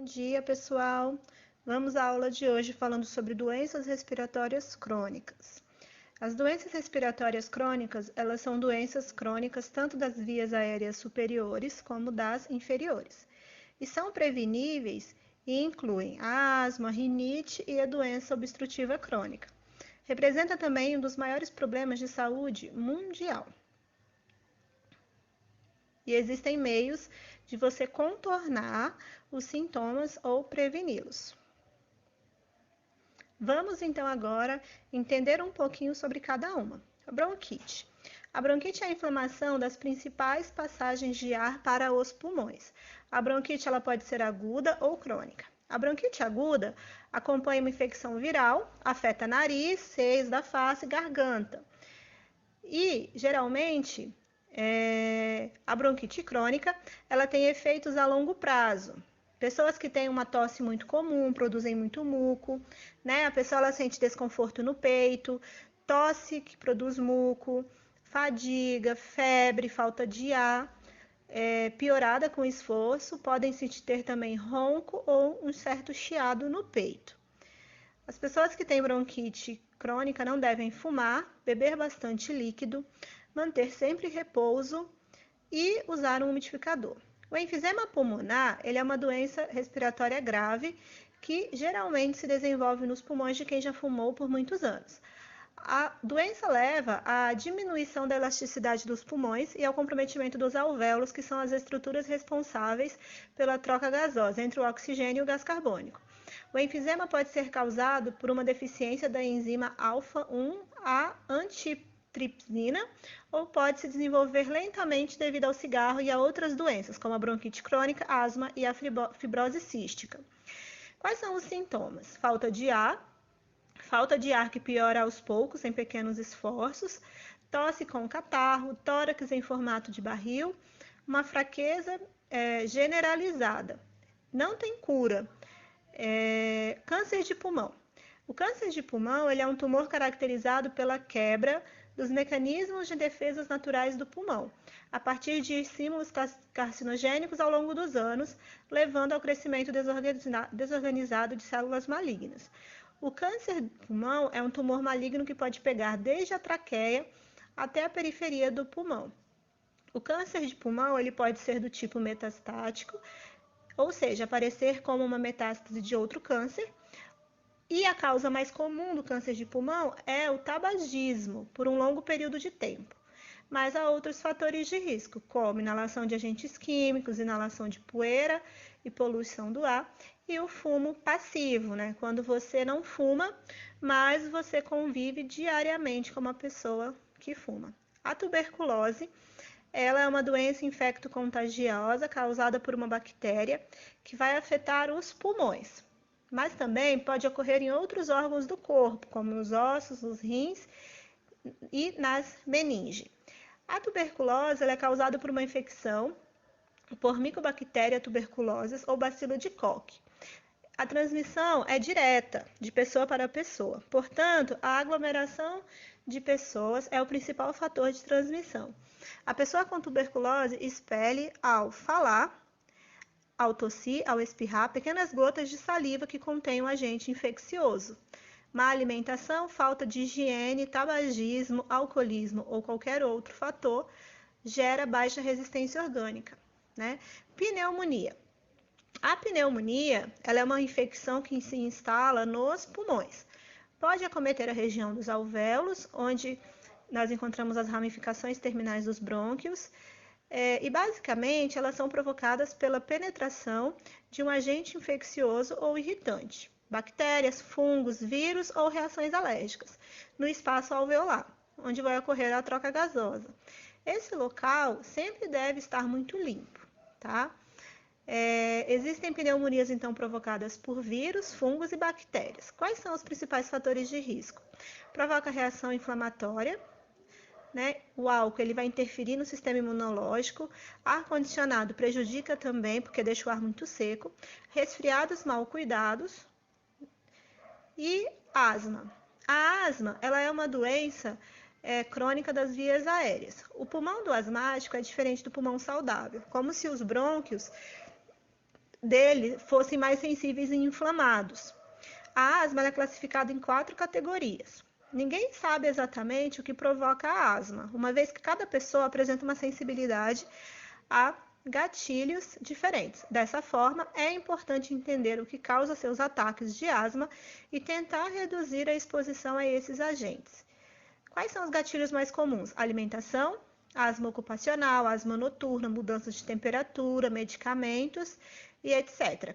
dia, pessoal! Vamos à aula de hoje falando sobre doenças respiratórias crônicas. As doenças respiratórias crônicas, elas são doenças crônicas tanto das vias aéreas superiores como das inferiores. E são preveníveis e incluem a asma, a rinite e a doença obstrutiva crônica. Representa também um dos maiores problemas de saúde mundial. E existem meios de você contornar os sintomas ou preveni-los. Vamos então agora entender um pouquinho sobre cada uma. A bronquite. A bronquite é a inflamação das principais passagens de ar para os pulmões. A bronquite ela pode ser aguda ou crônica. A bronquite aguda acompanha uma infecção viral, afeta nariz, seios da face e garganta. E, geralmente, a bronquite crônica, ela tem efeitos a longo prazo. Pessoas que têm uma tosse muito comum, produzem muito muco, né? A pessoa ela sente desconforto no peito, tosse que produz muco, fadiga, febre, falta de ar, piorada com esforço, podem ter também ronco ou um certo chiado no peito. As pessoas que têm bronquite crônica não devem fumar, beber bastante líquido, manter sempre repouso e usar um umidificador. O enfisema pulmonar, ele é uma doença respiratória grave que geralmente se desenvolve nos pulmões de quem já fumou por muitos anos. A doença leva à diminuição da elasticidade dos pulmões e ao comprometimento dos alvéolos, que são as estruturas responsáveis pela troca gasosa entre o oxigênio e o gás carbônico. O enfisema pode ser causado por uma deficiência da enzima alfa-1 a antitripsina ou pode se desenvolver lentamente devido ao cigarro e a outras doenças, como a bronquite crônica, asma e a fibrose cística. Quais são os sintomas? Falta de ar que piora aos poucos em pequenos esforços, tosse com catarro, tórax em formato de barril, uma fraqueza generalizada. Não tem cura. Câncer de pulmão. O câncer de pulmão ele é um tumor caracterizado pela quebra dos mecanismos de defesa naturais do pulmão, a partir de estímulos carcinogênicos ao longo dos anos, levando ao crescimento desorganizado de células malignas. O câncer de pulmão é um tumor maligno que pode pegar desde a traqueia até a periferia do pulmão. O câncer de pulmão ele pode ser do tipo metastático, ou seja, aparecer como uma metástase de outro câncer. E a causa mais comum do câncer de pulmão é o tabagismo, por um longo período de tempo. Mas há outros fatores de risco, como inalação de agentes químicos, inalação de poeira e poluição do ar, e o fumo passivo, né? Quando você não fuma, mas você convive diariamente com uma pessoa que fuma. A tuberculose, ela é uma doença infecto-contagiosa causada por uma bactéria que vai afetar os pulmões, mas também pode ocorrer em outros órgãos do corpo, como nos ossos, nos rins e nas meninges. A tuberculose ela é causada por uma infecção por Mycobacteria tuberculosis ou bacilo de Koch. A transmissão é direta, de pessoa para pessoa. Portanto, a aglomeração de pessoas é o principal fator de transmissão. A pessoa com tuberculose expele ao falar, ao tossir, ao espirrar, pequenas gotas de saliva que contêm um agente infeccioso. Má alimentação, falta de higiene, tabagismo, alcoolismo ou qualquer outro fator gera baixa resistência orgânica, né? Pneumonia. A pneumonia ela é uma infecção que se instala nos pulmões. Pode acometer a região dos alvéolos, onde nós encontramos as ramificações terminais dos brônquios, e basicamente elas são provocadas pela penetração de um agente infeccioso ou irritante, bactérias, fungos, vírus ou reações alérgicas, no espaço alveolar, onde vai ocorrer a troca gasosa. Esse local sempre deve estar muito limpo, tá? Existem pneumonias, então, provocadas por vírus, fungos e bactérias. Quais são os principais fatores de risco? Provoca reação inflamatória, né? O álcool ele vai interferir no sistema imunológico, ar-condicionado prejudica também, porque deixa o ar muito seco, resfriados mal cuidados e asma. A asma ela é uma doença crônica das vias aéreas. O pulmão do asmático é diferente do pulmão saudável, como se os brônquios dele fossem mais sensíveis e inflamados. A asma é classificada em 4 categorias. Ninguém sabe exatamente o que provoca a asma, uma vez que cada pessoa apresenta uma sensibilidade a gatilhos diferentes. Dessa forma, é importante entender o que causa seus ataques de asma e tentar reduzir a exposição a esses agentes. Quais são os gatilhos mais comuns? Alimentação, asma ocupacional, asma noturna, mudanças de temperatura, medicamentos e etc.